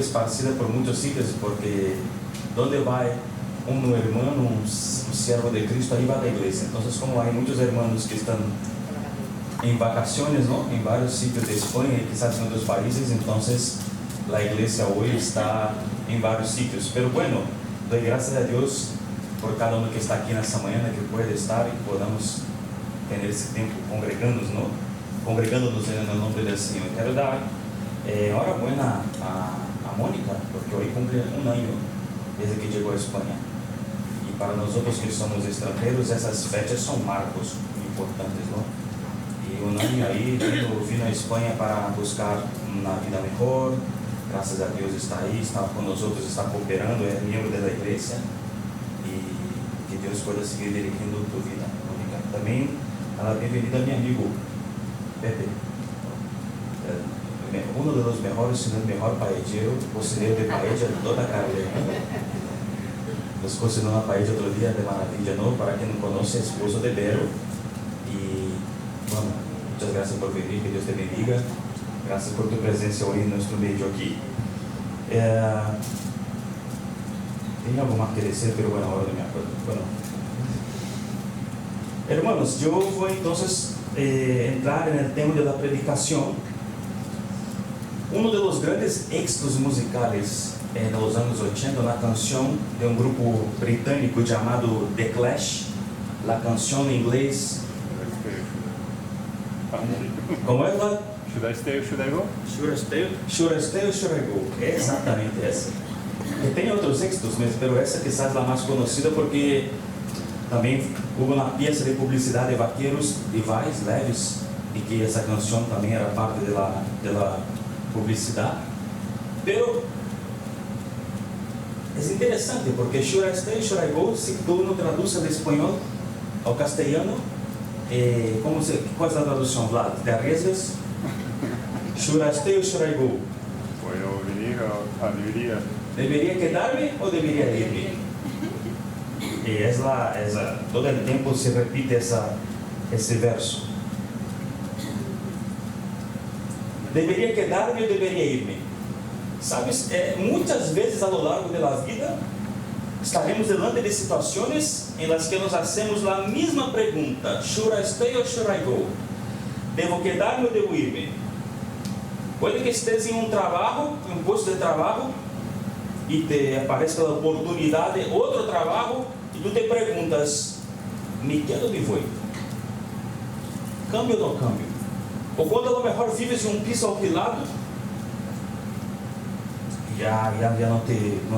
esparcida por muchos sitios, porque donde va un hermano, un siervo de Cristo, ahí va la iglesia. Entonces, como hay muchos hermanos que están en vacaciones, ¿no?, en varios sitios de España y quizás en otros países, entonces la iglesia hoy está en varios sitios. Pero bueno, doy gracias a Dios por cada uno que está aquí en esta mañana, que puede estar y podamos tener ese tiempo congregándonos en el nombre del Señor. Quiero dar enhorabuena a Mónica, porque hoy cumple un año desde que llegó a España. Y para nosotros que somos extranjeros, esas fechas son marcos importantes, ¿no? Y un año ahí, vino a España para buscar una vida mejor. Gracias a Dios está ahí, está con nosotros, está cooperando, es miembro de la iglesia. Y que Dios pueda seguir dirigiendo tu vida, Mónica. También a la bienvenida a mi amigo Pepe, uno de los mejores, si no el mejor paellero, cocinero de paella de toda Carolina. Nos cocinó una paella otro día de maravilla, ¿no? Para quien no conoce, esposo de Vero. Y bueno, muchas gracias por venir, que Dios te bendiga. Gracias por tu presencia hoy en nuestro medio aquí. Tenía algo más que decir, pero bueno, ahora no me acuerdo. Bueno, hermanos, yo voy entonces entrar en el tema de la predicación. Uno de los grandes éxitos musicales en los años 80, una canción de un grupo británico llamado The Clash, la canción en inglés. ¿Cómo es la? Should I stay or should I go? Should I stay? Should I stay or should I go? Exactamente essa. Que tem outros éxitos, pero essa quizás es la más conocida porque también hubo una pieza de publicidad de vaqueros Levi's, Levi's, y que esa canción también era parte de la publicidad. Pero es interesante porque should I stay, should I go, si tú no traduces de español ao castellano, ¿cuál es la traducción, Vlad? ¿Te arriesgas? Should I stay or should I go? ¿Puedo venir o debería? ¿Debería quedarme o debería irme? Y todo el tiempo se repite ese verso. ¿Debería quedarme o debería irme? Sabes, muchas veces a lo largo de la vida estaremos delante de situaciones en las que nos hacemos la misma pregunta: should I stay or should I go? ¿Debo quedarme o debo irme? Puede que estés en un trabajo, en un puesto de trabajo, y te aparezca la oportunidad de otro trabajo, y tú te preguntas: ¿me quedo o me voy? ¿Cambio o no cambio? O cuando a lo mejor vives en un piso alquilado, ya no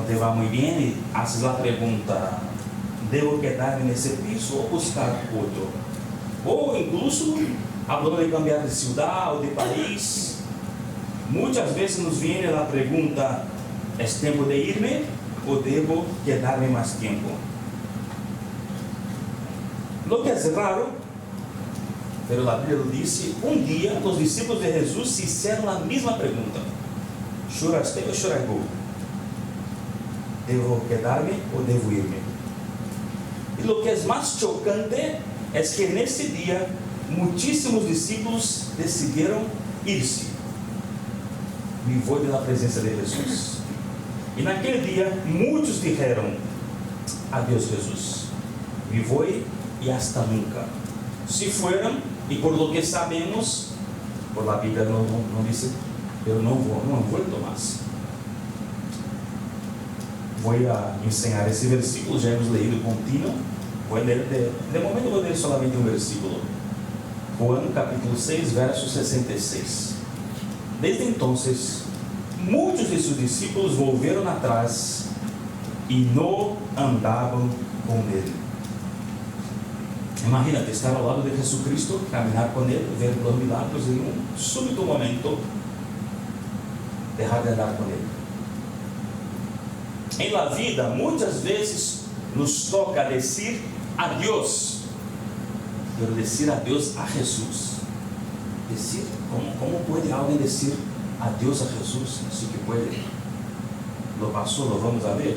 te va muy bien y haces la pregunta: ¿debo quedarme en ese piso o buscar otro? O incluso, hablando de cambiar de ciudad o de país, muchas veces nos viene la pregunta: ¿es tiempo de irme o debo quedarme más tiempo? Lo que es raro, pero la Biblia lo dice, un día los discípulos de Jesús se hicieron la misma pregunta: should I stay or should I go? ¿Debo quedarme o debo irme? Y lo que es más chocante es que en ese día muchísimos discípulos decidieron irse. Me voy de la presencia de Jesús. Y en aquel día muchos dijeron: adiós Jesús, me voy y hasta nunca. Si fueron, y por lo que sabemos, por la Biblia no dice, pero no han vuelto más. Voy a enseñar ese versículo, ya hemos leído continuo. Voy a leer, de momento voy a leer solamente un versículo. Juan capítulo 6, verso 66. Desde entonces, muchos de sus discípulos volvieron atrás y no andaban con él. Imagínate estar ao lado de Jesucristo, caminar com Ele, ver os milagros e em um súbito momento deixar de andar com Ele. Em la vida, muitas vezes nos toca dizer adiós, pero dizer adiós a Jesus. Decir, como pode alguém dizer adiós a Jesus? Isso que pode. Lo passou, lo vamos a ver.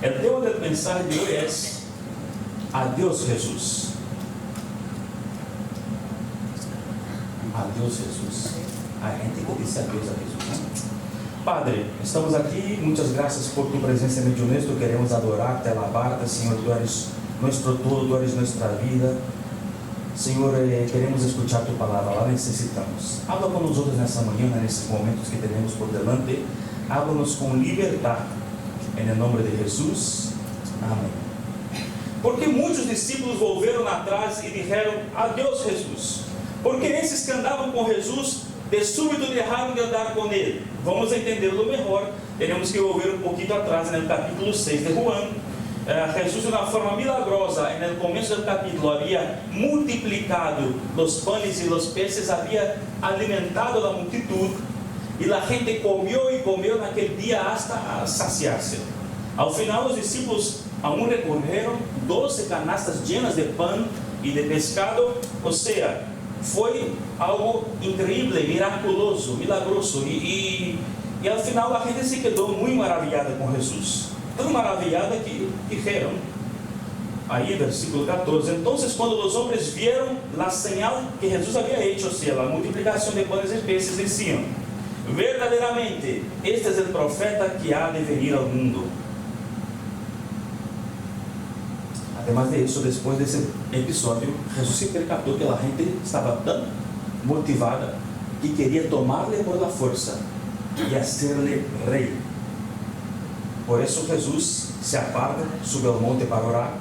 O tema da mensagem de hoje é adiós Jesus. Adiós Jesus. A gente que diz adiós a Jesus, né? Padre, estamos aqui, muitas graças por tu presença en medio nuestro, queremos adorarte, alabarte, Senhor, tu eres nuestro todo, tu eres nuestra vida. Senhor, queremos escuchar tu palavra, la necessitamos. Habla con nosotros nessa manhã, nesses momentos que temos por delante. Háblanos com liberdade, em nome de Jesus. Amém. Porque muitos discípulos volveram atrás e disseram: adeus, Jesus. Porque esses que andavam com Jesus, de súbito deixaram de andar com ele. Vamos entendê-lo melhor. Teremos que volver um pouquinho atrás, no capítulo 6 de Juan. Jesus, de uma forma milagrosa, no começo do capítulo, havia multiplicado os panes e os peces, havia alimentado a multitud, e a gente comeu e comeu naquele dia hasta saciar-se. Ao final, os discípulos aún recorreram 12 canastas llenas de pão e de pescado, ou seja, foi algo incrível, miraculoso, milagroso, e ao final a gente se quedou muito maravilhada com Jesus, tão maravilhada que dijeron, aí versículo 14, então quando os homens vieram a señal que Jesus havia hecho, ou seja, a multiplicação de panes e peces, diziam: verdadeiramente, este é o profeta que há de venir ao mundo. Además de isso, depois desse episódio, Jesus se percatou que a gente estava tão motivada que queria tomar-lhe por la força e hacer-lhe rei. Por isso Jesus se aparta, sube ao monte para orar,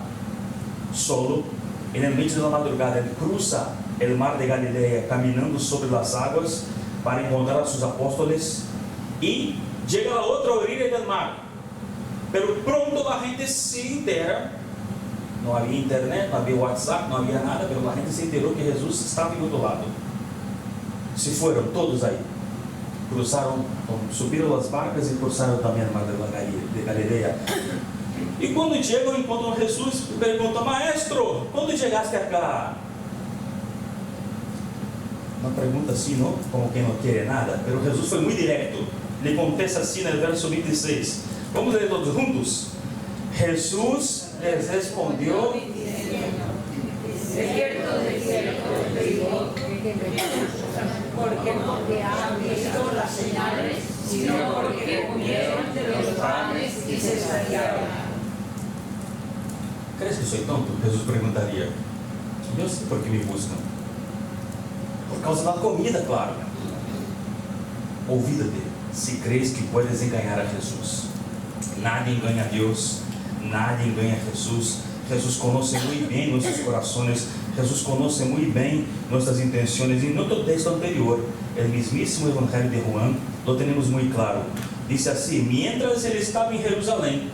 solo, e no meio da madrugada ele cruza o mar de Galileia, caminhando sobre as águas para encontrar a seus apóstolos, e chega a outra orilla do mar. Pero pronto a gente se entera. Não havia internet, não havia WhatsApp, não havia nada, mas a gente se enterou que Jesus estava em outro lado. Se foram todos aí, cruzaram, subiram as barcas e cruzaram também o mar de Galileia. E quando chegam, encontram Jesus e perguntam: maestro, quando chegaste acá? Uma pergunta assim, não? Como quem não quer nada, mas Jesus foi muito direto. Lhe contesta assim no verso 26. Vamos ler todos juntos? Jesus les respondió: de cierto, te digo, porque no te han visto las señales, sino porque comieron de los panes y se saciaron. ¿Crees que soy tonto? Jesus perguntaria. Eu sei por que me buscam. Por causa da comida, claro. Olvídate, se crees que puedes enganar a Jesus. Nadie engaña a Deus. Nadie engaña a Jesus. Jesus conoce muito bem nossos corações. Jesus conoce muito bem nossas intenções. E no texto anterior, o mismíssimo Evangelho de Juan, lo temos muito claro. Diz assim: mientras ele estava em Jerusalém,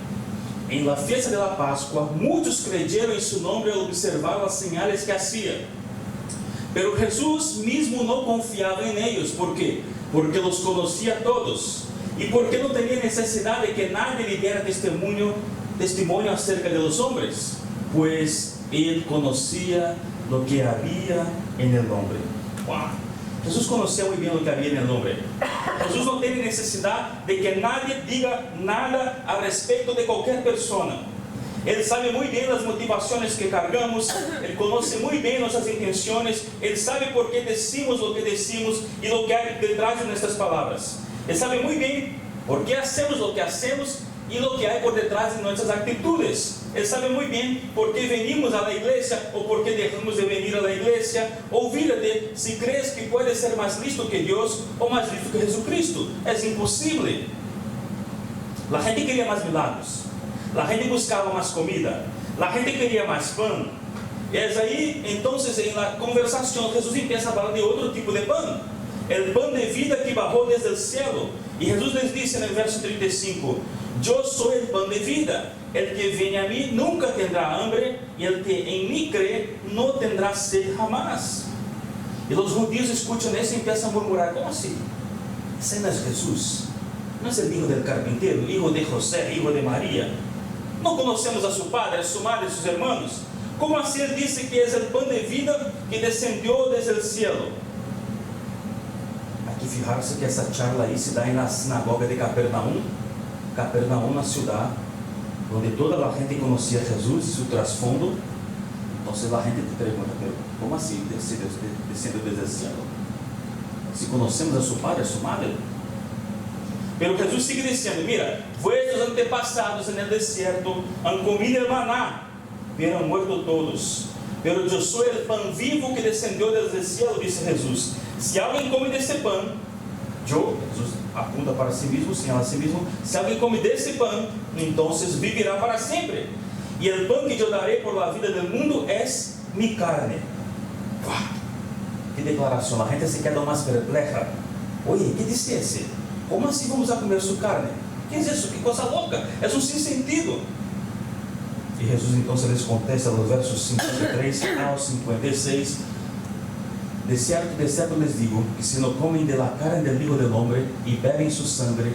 em la fiesta de la Páscoa, muitos creyeron em seu nome ao observar as señales que hacía. Pero Jesús mismo não confiava em ellos. ¿Por quê? Porque los conocía a todos. E porque não tinha necessidade de que nadie lhe diera testemunho acerca de los hombres, pues él conocía lo que había en el hombre. Wow. Jesús conocía muy bien lo que había en el hombre. Jesús no tiene necesidad de que nadie diga nada a respecto de cualquier persona. Él sabe muy bien las motivaciones que cargamos, Él conoce muy bien nuestras intenciones, Él sabe por qué decimos lo que decimos y lo que hay detrás de nuestras palabras. Él sabe muy bien por qué hacemos lo que hacemos y lo que hay por detrás de nuestras actitudes. Él sabe muy bien por qué venimos a la iglesia o por qué dejamos de venir a la iglesia. Olvídate si crees que puedes ser más listo que Dios o más listo que Jesucristo. Es imposible. La gente quería más milagros. La gente buscaba más comida. La gente quería más pan. Y es ahí, entonces, en la conversación, Jesús empieza a hablar de otro tipo de pan. El pan de vida que bajó desde el cielo. Y Jesús les dice en el verso 35, yo soy el pan de vida. El que viene a mí nunca tendrá hambre, y el que en mí cree no tendrá sed jamás. Y los judíos escuchan eso y empiezan a murmurar, ¿cómo así? Ese no es Jesús. No es el hijo del carpintero, hijo de José, hijo de María. No conocemos a su padre, a su madre, a sus hermanos. ¿Cómo así él dice que es el pan de vida que descendió desde el cielo? Hay que fijarse que esa charla ahí se da en la sinagoga de Capernaum. Capernaum, una ciudad donde toda la gente conocía a Jesús y su trasfondo. Entonces la gente te pregunta, pero ¿cómo así descendió desde el cielo? Si conocemos a su padre, a su madre. Pero Jesús sigue diciendo, mira, vuestros antepasados en el desierto han comido el maná, pero han muerto todos. Pero yo soy el pan vivo que descendió desde el cielo, dice Jesús. Si alguien come de ese pan, Jesús apunta para sí mismo, señala a sí mismo, si alguien come de ese pan, entonces vivirá para siempre. Y el pan que yo daré por la vida del mundo es mi carne. ¡Wow! ¡Qué declaración! La gente se queda más perpleja. Oye, ¿qué dice ese? ¿Cómo así vamos a comer su carne? ¿Qué es eso? ¿Qué cosa loca? Es un sinsentido. Y Jesús entonces les contesta los versos 53 al 56. De cierto les digo, que si no comen de la carne del Hijo del Hombre y beben su sangre,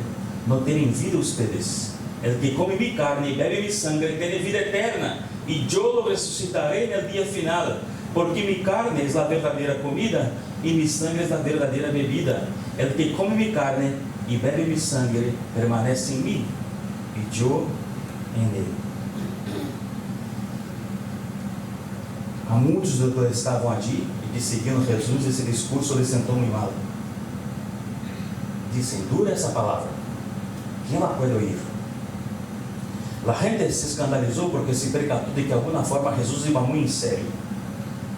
no tienen vida ustedes. El que come mi carne y bebe mi sangre tiene vida eterna, y yo lo resucitaré en el día final, porque mi carne es la verdadera comida y mi sangre es la verdadera bebida. El que come mi carne y bebe mi sangre permanece en mí, y yo en él. A muitos dos que estavam allí e que seguiam Jesus, esse discurso lhes sentou muito mal. Dizem, dura essa palavra, quem la pode oír? La gente se escandalizou porque se percatou de que de alguma forma Jesus iba muito em sério.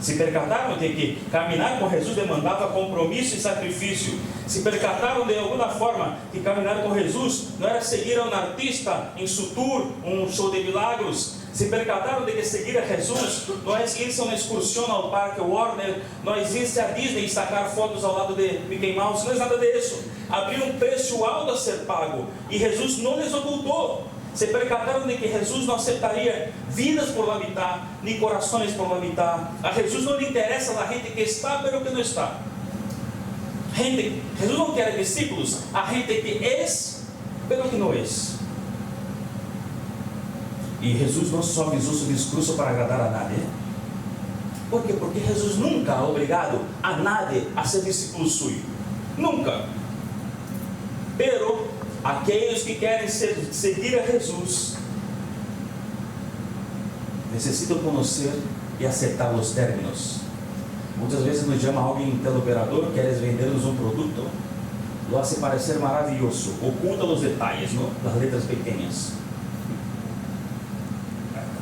Se percataram de que caminhar com Jesus demandava compromisso e sacrifício. Se percataram de alguma forma que caminhar com Jesus não era seguir a um artista em su tour, um show de milagros. Se percataram de que seguir a Jesus não é irse a uma excursão ao Parque Warner, não é irse a Disney e sacar fotos ao lado de Mickey Mouse, não é nada disso. Havia um preço alto a ser pago e Jesus não lhes ocultou. Se percataram de que Jesus não aceitaria vidas por la mitad, nem corações por la mitad. A Jesus não lhe interessa a gente que está, pero que não está. Jesus não quer discípulos, a gente que é, pero que não é. E Jesus não só usou seu discurso para agradar a nadie. Por quê? Porque Jesus nunca ha obrigado a nadie a ser discípulo suyo. Nunca. Pero aqueles que querem seguir a Jesus necessitam conhecer e aceitar os términos. Muitas vezes nos chama alguém teleoperador, queres vender-nos um produto, lo hace parecer maravilhoso, oculta os detalhes, ¿no? Las letras pequeñas.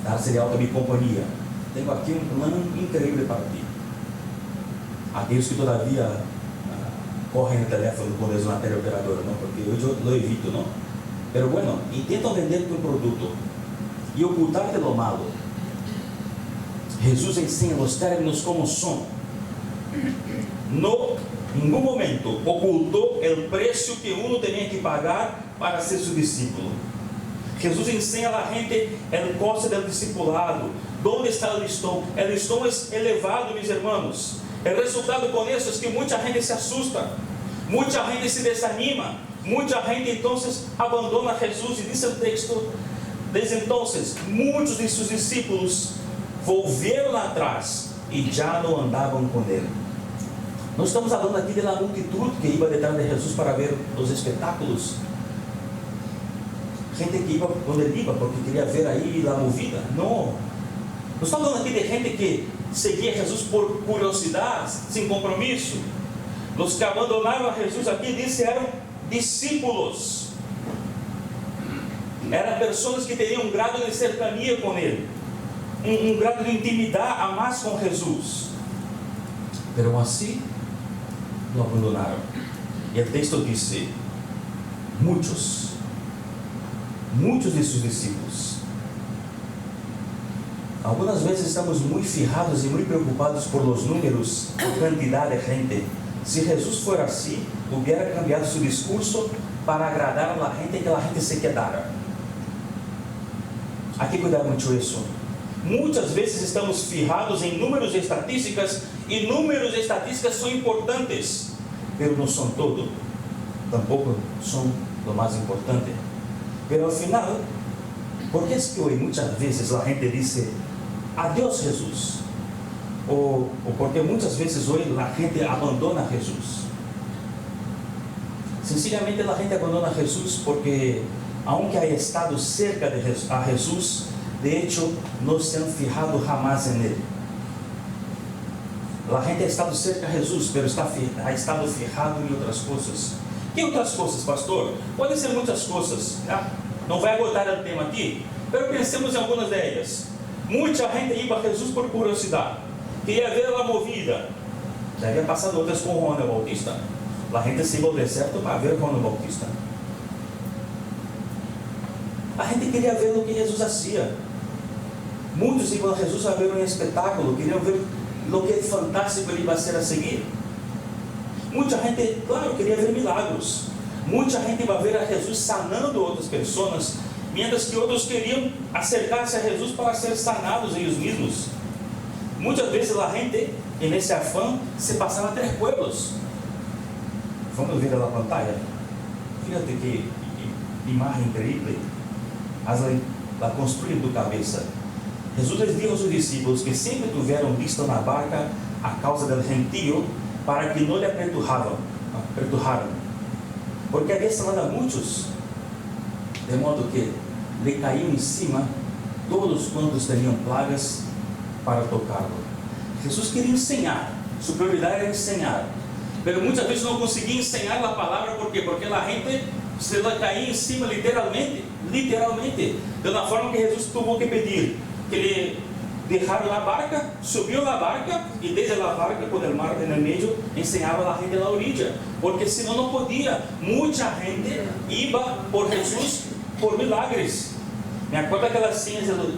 Dar-se de alta mi companhia. Tenho aqui um plano incrível para ti. Aqueles que todavia correm no teléfono quando es una teleoperadora, ¿no? Porque eu lo evito, ¿no? Pero bueno, intentam vender tu produto e ocultar-te lo malo. Jesus ensina os términos como são. No ningún momento ocultou o preço que uno tinha que pagar para ser seu discípulo. Jesus ensina a gente o costo do discipulado. ¿Dónde está o listão? O listão é elevado, mis hermanos. O resultado com isso é que muita gente se assusta, muita gente se desanima, muita gente então abandona Jesus. E diz o texto: desde então, muitos de seus discípulos volveram atrás e já não andavam com ele. Não estamos falando aqui da multitud que iba detrás de Jesus para ver os espetáculos. Gente que iba onde ele iba porque queria ver aí a movida. Não. Não estamos falando aqui de gente que seguia Jesus por curiosidade, sem compromisso. Os que abandonaram a Jesus aqui, disse, eram discípulos. Eram pessoas que teriam um grado de cercania com ele, um grado de intimidade a mais com Jesus. Pero assim, lo abandonaram. E o texto diz: muitos de seus discípulos. Algumas vezes estamos muito fijados e muito preocupados por los números, por quantidade de gente. Se Jesus for assim, hubiera cambiado seu discurso para agradar a gente, que a gente se quedara. Há que cuidar muito isso. Muitas vezes estamos fijados em números e estatísticas, e números e estatísticas são importantes, mas não são todo. Tampouco são o mais importante. Mas ao final, por que é que hoje muitas vezes a gente diz adeus Jesus? Ou porque muitas vezes hoje a gente abandona Jesus? Sencillamente a gente abandona Jesus porque, aunque haya estado cerca de Jesus, de hecho, não se han fijado jamás en él. A gente ha estado cerca de Jesus, pero ha estado fijado em outras coisas. Que outras coisas, pastor? Podem ser muitas coisas, tá? Não vai agotar o tema aqui, mas pensemos em algumas delas. Muita gente ia para Jesus por curiosidade, queria ver a movida. Já havia passado outras com João Bautista. A gente se iba ao deserto para ver João Bautista. A gente queria ver o que Jesus hacía. Muitos iam a Jesus a ver um espetáculo, queriam ver o que fantástico ele ia ser a seguir. Muita gente, claro, queria ver milagros. Muita gente ia ver a Jesus sanando outras pessoas, mientras que outros queriam acercar-se a Jesus para ser sanados eles mesmos. Muitas vezes a gente, nesse afã, se passava a 3 pueblos. Vamos ver na pantalla. Fíjate que imagem incrível. La construye en tu cabeza. Jesús les dijo a sus discípulos que siempre tuvieron listo na barca a causa del gentío, para que no le aperturraran, porque había sanado a muchos, de modo que le caíam em cima todos quantos tinham plagas para tocá-lo. Jesús queria ensinar, sua prioridade era ensinar, mas muitas vezes não conseguia ensinar a palavra. ¿Por quê? Porque a gente se la caía em cima literalmente, de uma forma que Jesus tuvo que pedir que ele deixaram a barca, subiu a barca e desde a barca, com o mar no meio, ensinava a gente na orilla, porque senão não podia. Muita gente ia por Jesus por milagres. Me acordo aquelas cenas dos anos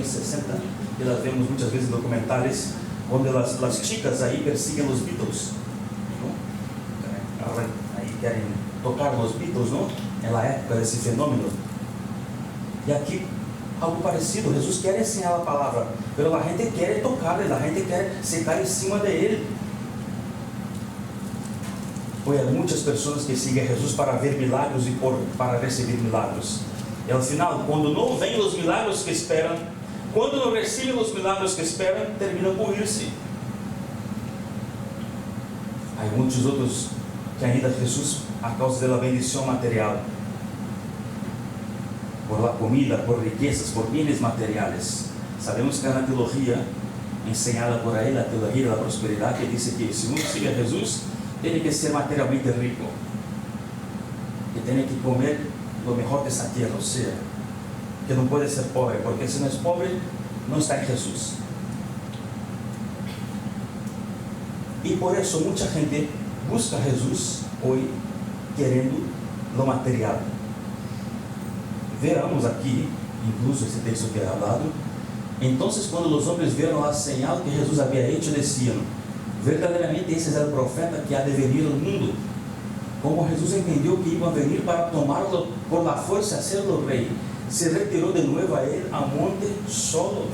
60, que nós vemos muitas vezes em documentários, onde as chicas aí perseguem os Beatles, não? Aí querem tocar os Beatles, não? Na época desse fenômeno. E aqui algo parecido. Jesus quer ensinar a palavra, mas a gente quer tocar-lhe, a gente quer sentar em cima dele. Há muitas pessoas que seguem a Jesus para ver milagros e para receber milagros. E ao final, quando não vêm os milagros que esperam, quando não recebem os milagros que esperam, terminam por ir-se. Há muitos outros que ainda Jesus a causa da bendição material, por la comida, por riquezas, por bienes materiais. Sabemos que na teologia ensinada por ele, a teologia da prosperidade, que diz que se um sigue a Jesus, tem que ser materialmente rico, que tem que comer o melhor dessa terra, ou seja, que não pode ser pobre, porque se não é pobre, não está em Jesus. E por isso muita gente busca Jesus hoje querendo lo material. Veramos aqui, incluso esse texto que é falado. Então, quando os homens viram a señal que Jesus havia hecho, diziam: verdadeiramente esse é o profeta que há de venir ao mundo. Como Jesus entendeu que iam venir para tomá-lo por la força a ser o rei, se retirou de novo a ele a monte solo.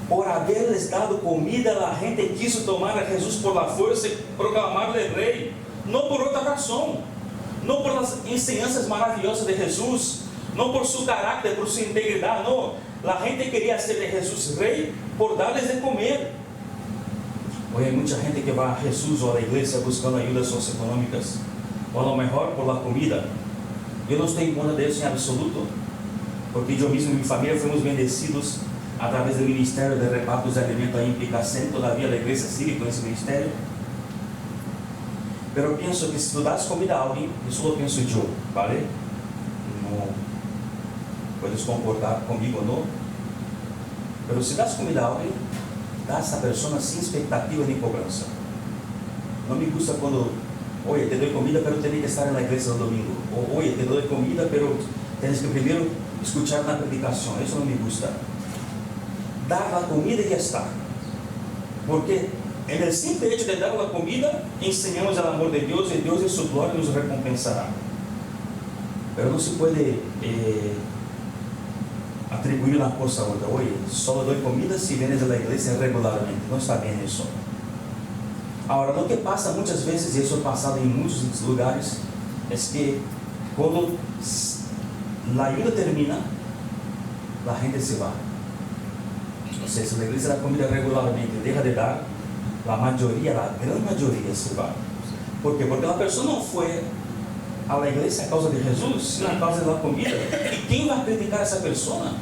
Por haver-lhes dado comida, a gente quis tomar a Jesus por la força e proclamar-lhe rei, não por outra razão, não por as ensinanças maravilhosas de Jesus, não por seu caráter, por sua integridade, não. A gente queria ser de Jesus rei por dar-lhes de comer. Hoje há muita gente que vai a Jesus ou à igreja buscando ajudas socioeconômicas, ou a lo mejor por la comida. Eu não estou em conta disso em absoluto, porque eu mesmo e minha família fomos bendecidos através do Ministério de Repartos de Alimentos aí em Picassent. Todavia a igreja sigue com esse ministério. Mas eu penso que se tu das comida a alguém, isso eu penso eu, vale? Não puedes concordar comigo ou não, mas se das comida a alguém, dá a essa pessoa sem expectativa nem cobrança. Não me gusta quando, oye, te dou comida, pero tenho que estar na igreja no domingo. Ou, oye, te dou comida, pero tens que primeiro escuchar na predicação. Isso não me gusta. Dar a comida e já está. Porque en el simple hecho de dar a comida, ensinamos o amor de Deus e Deus em sua glória nos recompensará. Pero não se pode atribuir uma coisa a outra. Oye, só dou comida se vienes a la igreja regularmente. Não está bem isso. Agora, o que passa muitas vezes, e isso é passado em muitos lugares, é que quando a ajuda termina, a gente se vai. Ou seja, se a igreja dá comida regularmente e deixa de dar, a maioria, a grande maioria se vai. Por quê? Porque a pessoa não foi à igreja a causa de Jesus, sino a causa da comida. E quem vai criticar essa pessoa?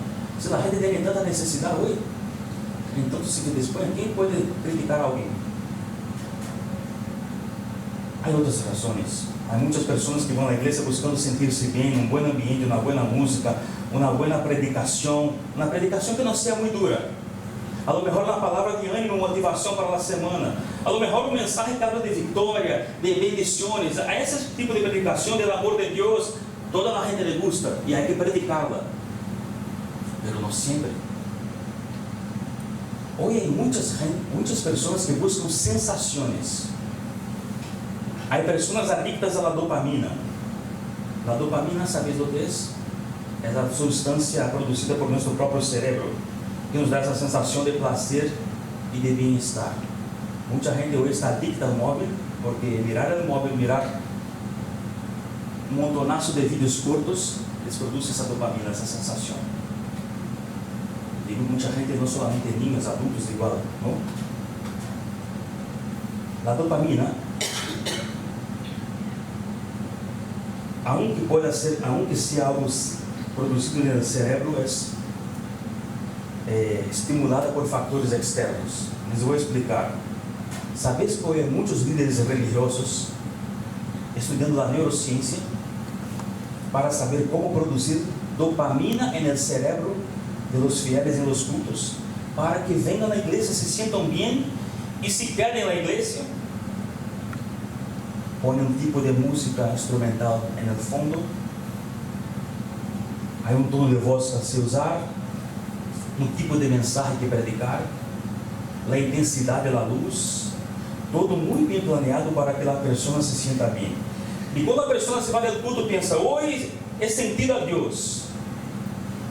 Se a gente tem tanta necessidade hoje, então se depois quem pode criticar alguém? Há outras razões. Há muitas pessoas que vão à igreja buscando sentir-se bem, um bom ambiente, uma boa música, uma boa predicação, uma predicação que não seja muito dura. A lo mejor uma palavra de ânimo, motivação para a semana. A lo mejor uma mensagem que habla de vitória, de bendições. A esse tipo de predicação do amor de Deus, toda a gente le gusta e há que predicarla. Mas não sempre. Hoje há muitas pessoas que buscam sensações. Há pessoas adictas à dopamina. A dopamina, ¿sabes lo que es? É a substância produzida por nosso próprio cérebro, que nos dá essa sensação de prazer e de bem-estar. Muita gente hoje está adicta ao móvel, porque mirar o móvel, mirar um montonaço de vídeos curtos, eles produzem essa dopamina, essa sensação. Digo, muita gente, não somente niños, adultos igual, não? A dopamina, aunque sea algo produzido no cérebro, é estimulada por fatores externos. Les vou explicar. Sabes que hoje muitos líderes religiosos estudando a neurociência para saber como produzir dopamina no cérebro de los fieles em los cultos, para que venham na igreja, se sintam bem e se quedem na igreja. Põe um tipo de música instrumental no fundo, há um tom de voz a se usar, um tipo de mensagem que predicar, a intensidade da luz, todo muito bem planeado para que a pessoa se sinta bem. E quando a pessoa se vai ao culto, pensa, hoje é sentido a Deus.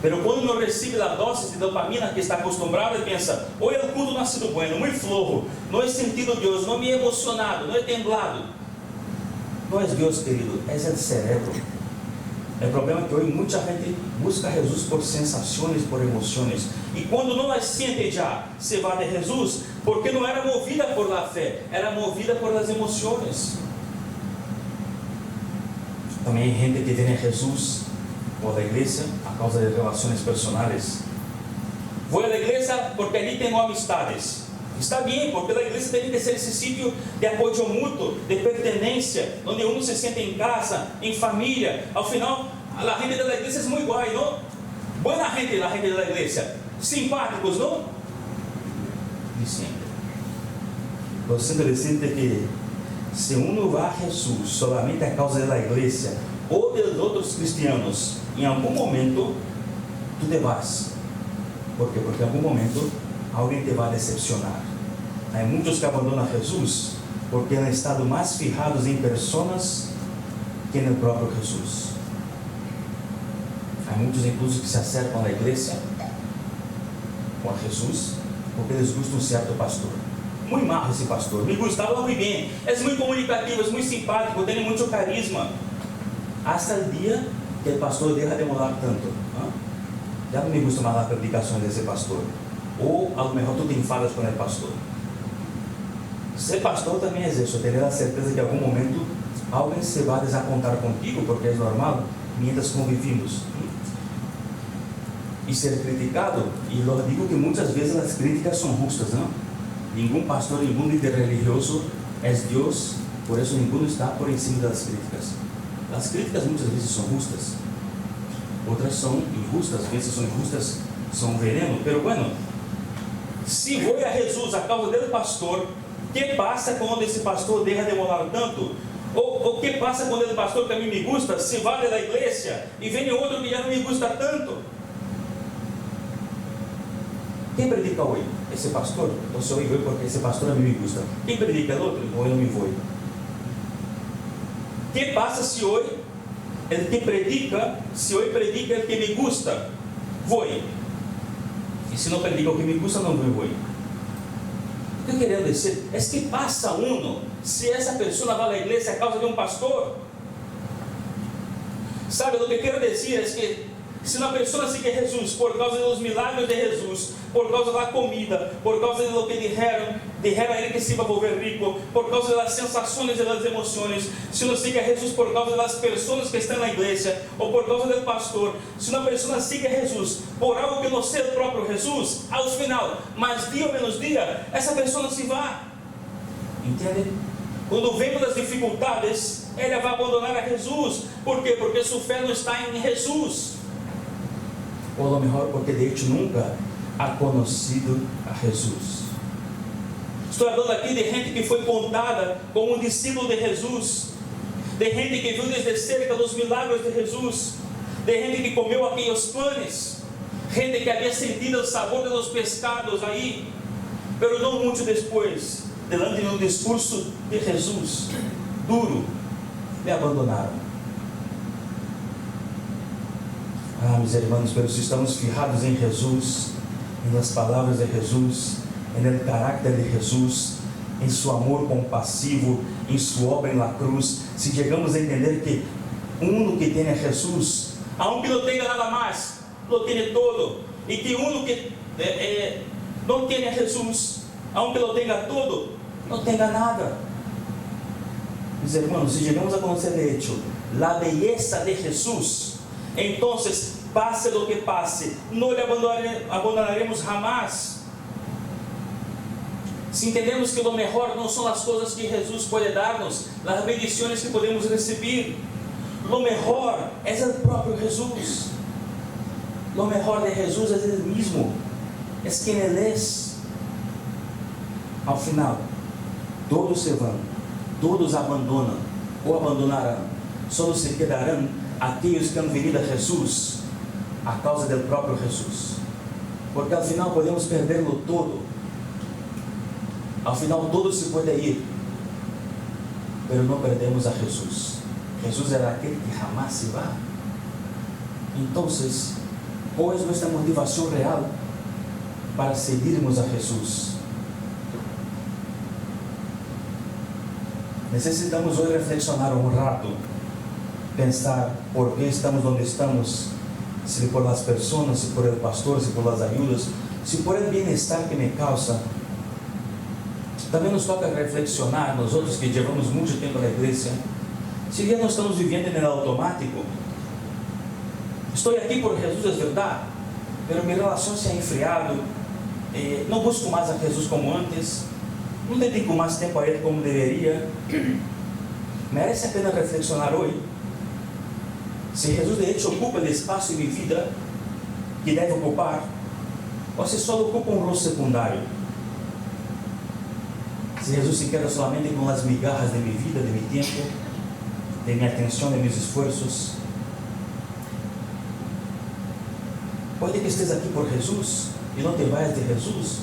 Mas quando não recebe a dose de dopamina que está acostumado, ele pensa, hoje o culto não ha sido bueno, muito flojo, não é sentido a Deus, não me he emocionado, não he temblado. Não é Deus, querido, é o cérebro. O problema é que hoje muita gente busca Jesus por sensações, por emoções. E quando não as sente já, se vai de Jesus, porque não era movida por la fé, era movida por las emoções. Também há gente que vem a Jesus ou da igreja a causa de relações personais. Vou à igreja porque ali tenho amistades. Está bem, porque a igreja tem que ser esse sítio de apoio mútuo, de pertenência, onde um se sente em casa, em família. Ao final, a gente da igreja é muito igual, não? Boa gente, a gente da igreja. Simpáticos, não? E sempre. Eu sempre sinto que se não vai a Jesus solamente a causa da igreja ou dos outros cristianos, em algum momento, tu te vas. Por quê? Porque em algum momento, alguém te vai decepcionar. Há muitos que abandonam Jesus porque han estado mais fijados em pessoas que no próprio Jesus. Há muitos, inclusive, que se acercam à igreja com a Jesus porque eles gostam de um certo pastor. Muito mal esse pastor, me gostava muito bem, é muito comunicativo, é muito simpático, tem muito carisma. Hasta o dia que o pastor deixa de molar tanto. Já não me gusta mais a predicação desse pastor. Ou, a lo mejor, tu te enfadas com o pastor. Ser pastor também é isso, ter a certeza que em algum momento alguém se vai desapontar contigo, porque é normal, mientras convivimos. E ser criticado, e eu digo que muitas vezes as críticas são justas, não? Nenhum pastor, nenhum líder religioso é Deus, por isso ninguém está por em cima das críticas. As críticas muitas vezes são justas, outras são injustas, às vezes são injustas, são veneno, pero bueno, se vou a Jesus a causa do pastor, que passa quando esse pastor deixa de molar tanto? Ou que passa quando o pastor que a mim me gusta se vai da igreja e vem outro que já não me gusta tanto? Quem predica hoje? Esse pastor? Então se eu vou porque esse pastor a mim me gusta. Quem predica o outro? Ou eu não me vou. Que passa se hoje ele que predica, se hoje predica ele que me gusta? Vou. E se não predica o que me gusta, não vou. O que eu queria dizer é que passa se essa pessoa vai à igreja a causa de um pastor. Sabe, o que eu quero dizer é que se uma pessoa sigue Jesus por causa dos milagres de Jesus, por causa da comida, por causa do que dijeron a ele que se iba a volver rico, por causa das sensações e das emoções, se não sigue a Jesus por causa das pessoas que estão na igreja, ou por causa do pastor, se uma pessoa sigue a Jesus por algo que não seja o próprio Jesus, ao final, mais dia ou menos dia, essa pessoa se vai. Entende? Quando vemos as dificuldades, ela vai abandonar a Jesus. ¿Por quê? Porque sua fé não está em Jesus. Ou a lo mejor porque de hecho nunca ha conhecido a Jesus. Estou falando aqui de gente que foi contada como um discípulo de Jesus, de gente que viu desde cerca dos milagres de Jesus, de gente que comeu aqueles panes, gente que havia sentido o sabor dos pescados aí, pero não muito depois, delante do discurso de Jesus, duro, me abandonaram. Ah, meus irmãos, pero se estamos fijados em Jesus, nas palavras de Jesus, no caráter de Jesus, em seu amor compassivo, em sua obra na cruz, se chegamos a entender que uno que tem a Jesus, aunque não tenha nada mais, lo tem todo, e que uno que não tem a Jesus, aunque lo tenha todo, não tenha nada. Meus irmãos, se chegamos a conhecer de hecho a beleza de Jesus, então, passe lo que passe, não lhe abandonaremos jamais. Se entendemos que o melhor não são as coisas que Jesus pode dar-nos, as bendições que podemos receber, o melhor é o próprio Jesus. O melhor de Jesus é Ele mesmo, é quem Ele é. Ao final, todos se vão, todos abandonam ou abandonarão, só se quedarão aqueles que han venido a Jesus a causa do próprio Jesus, porque ao final podemos perder-lo todo. Ao final todo se pode ir, mas não perdemos a Jesus. Jesus era aquele que jamais se vai. Então, qual é nossa motivação real para seguirmos a Jesus? Necessitamos hoje reflexionar um rato, pensar por que estamos onde estamos, se por as pessoas, se por o pastor, se por as ajudas, se por o bem-estar que me causa. Também nos toca reflexionar, nós outros que levamos muito tempo na igreja, se já não estamos vivendo no automático. Estou aqui por Jesus, é verdade, mas minha relação se ha enfriado, não busco mais a Jesus como antes, não dedico mais tempo a Ele como deveria. Merece a pena reflexionar hoje, se Jesus de hecho ocupa o espaço em minha vida que deve ocupar, ou se só ocupa um rol secundário. Se Jesus se queda somente com as migalhas de minha vida, de meu tempo, de minha atenção, de meus esforços. Pode que estés aqui por Jesus e não te vayas de Jesus,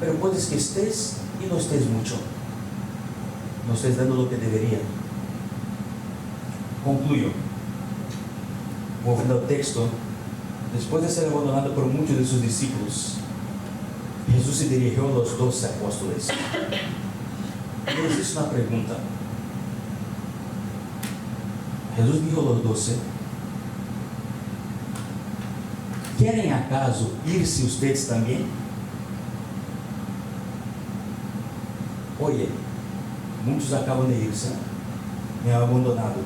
mas pode que estés e não estés muito, não estés dando o que deveria. Concluyo. Voltando ao texto, depois de ser abandonado por muitos de seus discípulos, Jesus se dirigiu aos 12 apóstolos. E lhes hizo uma pergunta. Jesus dijo aos 12: ¿Querem acaso ir-se ustedes também? Oye, muitos acabam de ir-se, me han abandonado.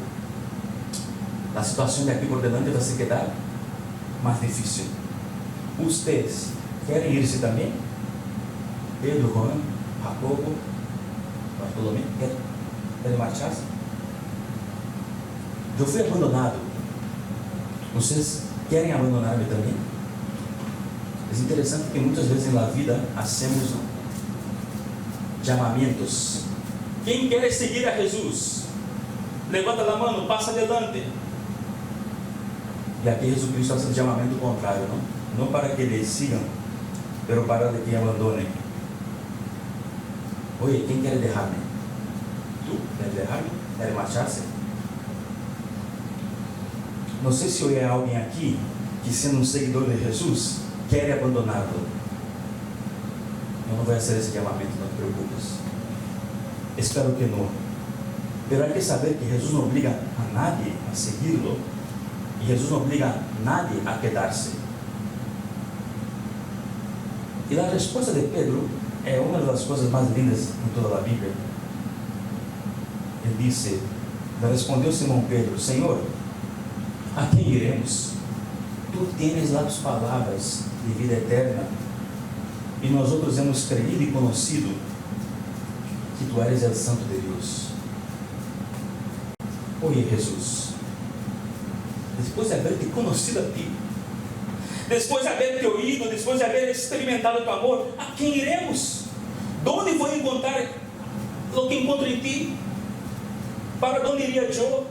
A situação de aqui por delante vai se quedar mais difícil. Ustedes querem ir-se também? Pedro, Juan, Jacobo, Bartolomé, querem marchar-se? Eu fui abandonado. Vocês querem abandonar-me também? É interessante que muitas vezes na vida hacemos chamamentos. Quem quer seguir a Jesus? Levanta a mão, passa adelante. E aqui Jesus Cristo faz um chamamento contrário, não para que eles sigam, mas para que abandonem. Oye, quem quer deixar-me? Tu queres deixar-me? Quer marchar-se? Não sei se hoje há alguém aqui que, sendo um seguidor de Jesus, quer abandoná-lo. Eu não vou fazer esse chamamento, não te preocupes. Espero que não. Mas há que saber que Jesus não obriga a nadie a segui-lo. E Jesus não obriga a nadie a quedar-se. E a resposta de Pedro é uma das coisas mais lindas em toda a Bíblia. Ele disse, respondeu Simão Pedro: Senhor, a quem iremos? Tu tens lá as palavras de vida eterna, e nós outros hemos creído e conhecido que tú eres el Santo de Dios. Oye, Jesús, después de haberte conocido a ti, después de haberte oído, después de haber experimentado tu amor, ¿a quién iremos? ¿Dónde voy a encontrar lo que encuentro en ti? ¿Para dónde iría yo?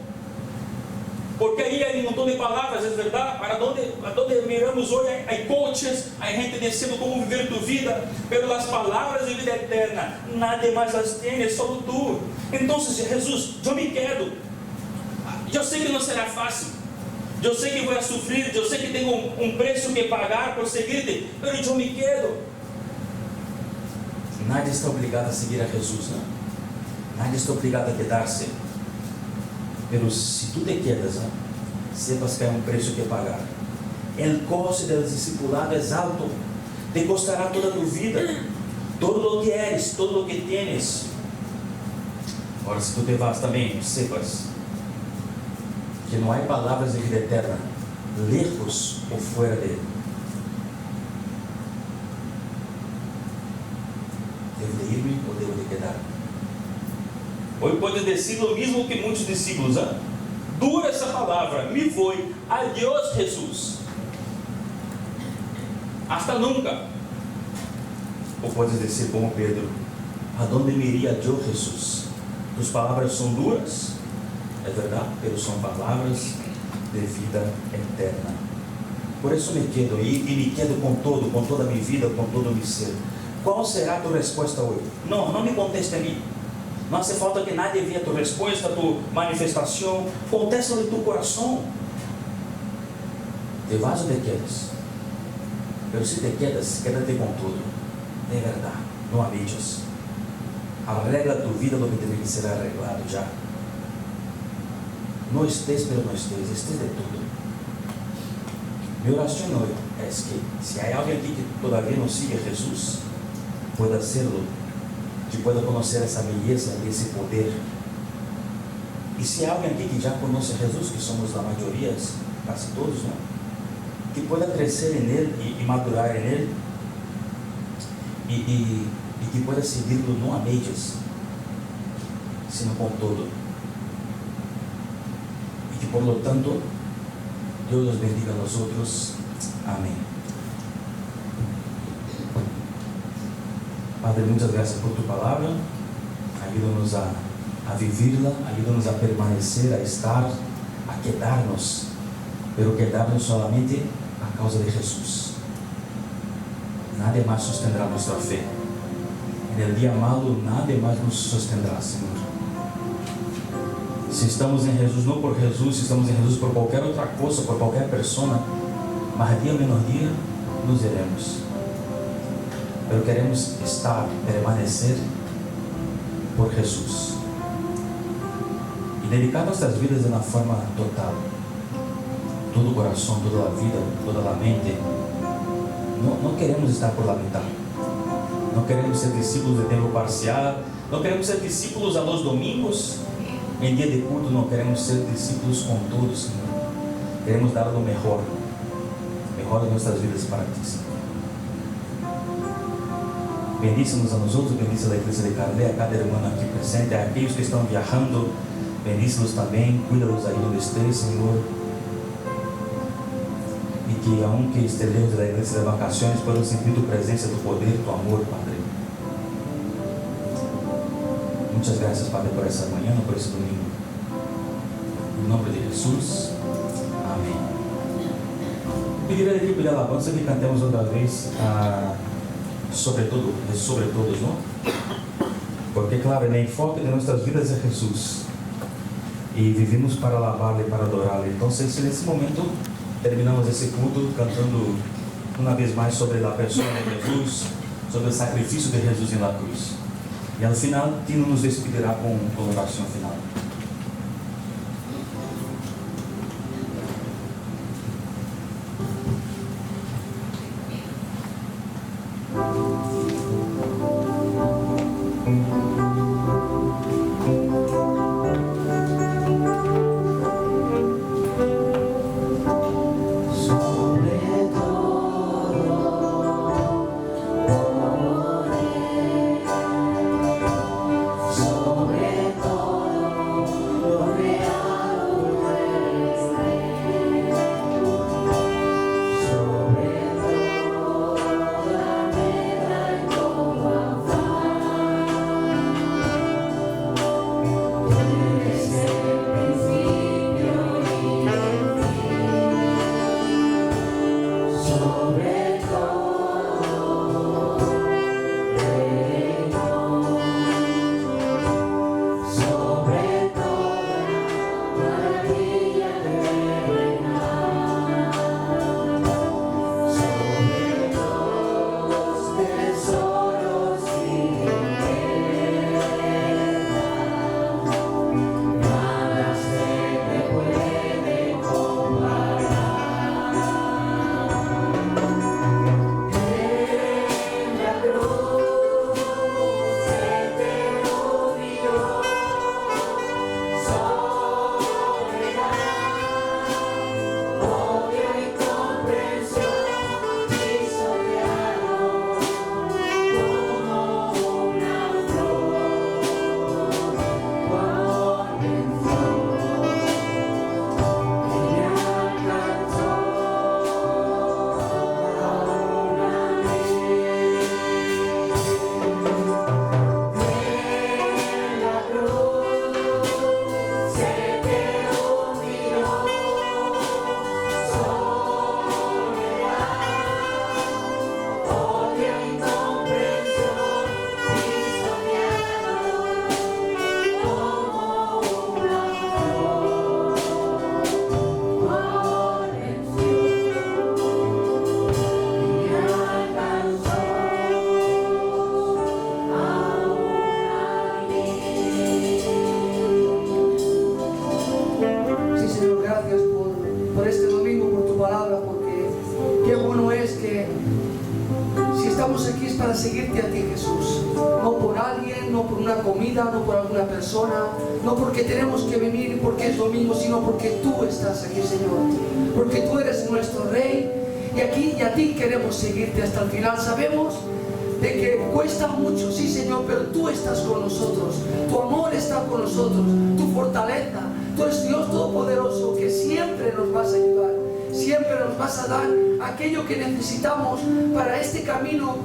Porque ahí hay un montón de palabras, es verdad. ¿Para dónde miramos hoy? Hay coaches, hay gente diciendo cómo vivir tu vida, pero las palabras de vida eterna, nadie más las tiene, solo tú. Entonces, Jesús, yo me quedo. Yo sé que no será fácil. Yo sé que voy a sufrir, yo sé que tengo un precio que pagar por seguirte, pero yo me quedo. Nadie está obligado a seguir a Jesús, ¿no? Nadie está obligado a quedarse. Pero si tú te quedas, sepas que hay un precio que pagar. El coste del discipulado es alto. Te costará toda tu vida, todo lo que eres, todo lo que tienes. Ahora, si tú te vas también, sepas que no hay palabras de vida eterna lejos o fuera de él. ¿Debo de irme o debo de quedarme? Hoy puedes decir lo mismo que muchos discípulos, ¿eh? Dura esa palabra, me voy, adiós Jesús, hasta nunca. O puedes decir como Pedro, ¿a dónde me iría yo, Jesús? Tus palabras son duras, es verdad, pero son palabras de vida eterna. Por eso me quedo y me quedo con todo, con toda mi vida, con todo mi ser. ¿Cuál será tu respuesta hoy? No me conteste a mí. No hace falta que nadie vea tu respuesta, tu manifestación. Contéstalo en tu corazón. ¿Te vas o te quedas? Pero si te quedas, quédate con todo. De verdad, no a medias. Arregla tu vida lo que tiene que ser arreglado ya. No estés, pero no estés de todo. Mi oración hoy es que si hay alguien aquí que todavía no sigue a Jesús, pueda hacerlo, que pueda conocer esa belleza y ese poder. Y si hay alguien aquí que ya conoce a Jesús, que somos la mayoría, casi todos, ¿no? Que pueda crecer en Él y madurar en Él, y que pueda seguirlo no a medias, sino con todo. Y que por lo tanto, Dios los bendiga a nosotros. Amén. Padre, muchas gracias por tu palabra. Ayúdanos a vivirla, ayúdanos a permanecer, a estar, a quedarnos, pero quedarnos solamente a causa de Jesús. Nadie más sostendrá nuestra fe. En el día malo, nadie más nos sostendrá, Señor. Si estamos en Jesús, no por Jesús, si estamos en Jesús por cualquier otra cosa, por cualquier persona, más día menos día nos iremos. Pero queremos estar, permanecer por Jesús y dedicar nuestras vidas de una forma total, todo el corazón, toda la vida, toda la mente. No queremos estar por la mitad, no queremos ser discípulos de tiempo parcial, no queremos ser discípulos a los domingos, en día de culto. No queremos ser discípulos con todos, Señor. Queremos dar lo mejor de nuestras vidas para ti, Señor. Bendícenos a nosotros, bendice a la iglesia de Carlé, a cada hermano aquí presente, a aquellos que están viajando, bendícelos también, cuídalos ahí donde estés, Señor. Y que aunque esté lejos de la iglesia de vacaciones, puedan sentir tu presencia, tu poder, tu amor, Padre. Muchas gracias, Padre, por esa mañana, por ese domingo. En nombre de Jesús, amén. Pediré al equipo de alabanza que cantemos otra vez sobre todo, sobre todos, ¿no? Porque claro, el enfoque de nuestras vidas es Jesús y vivimos para alabarle, para adorarle. Entonces, en este momento terminamos ese culto cantando una vez más sobre la persona de Jesús, sobre el sacrificio de Jesús en la cruz. Y al final, Tino nos despedirá con oración final. para seguirte a ti, Jesús. No por alguien, no por una comida, no por alguna persona, no porque tenemos que venir porque es domingo, sino porque tú estás aquí, Señor. Porque tú eres nuestro Rey y a ti queremos seguirte hasta el final. Sabemos de que cuesta mucho, sí, Señor, pero tú estás con nosotros. Tu amor está con nosotros, tu fortaleza. Tú eres Dios Todopoderoso que siempre nos vas a ayudar, siempre nos vas a dar aquello que necesitamos para este camino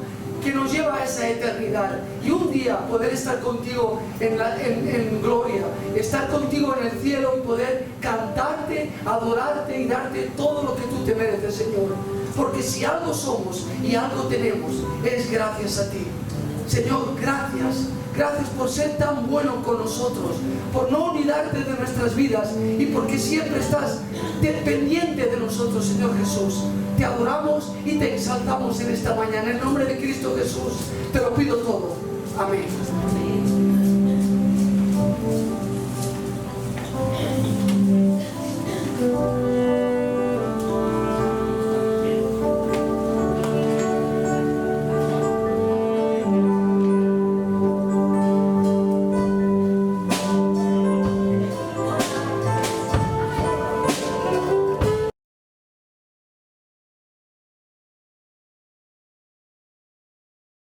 que nos lleva a esa eternidad. Y un día poder estar contigo en gloria, estar contigo en el cielo y poder cantarte, adorarte y darte todo lo que tú te mereces, Señor. Porque si algo somos y algo tenemos, es gracias a ti. Señor, gracias. Gracias por ser tan bueno con nosotros, por no olvidarte de nuestras vidas y porque siempre estás dependiente de nosotros, Señor Jesús. Te adoramos y te exaltamos en esta mañana. En el nombre de Cristo Jesús te lo pido todo. Amén. Amén.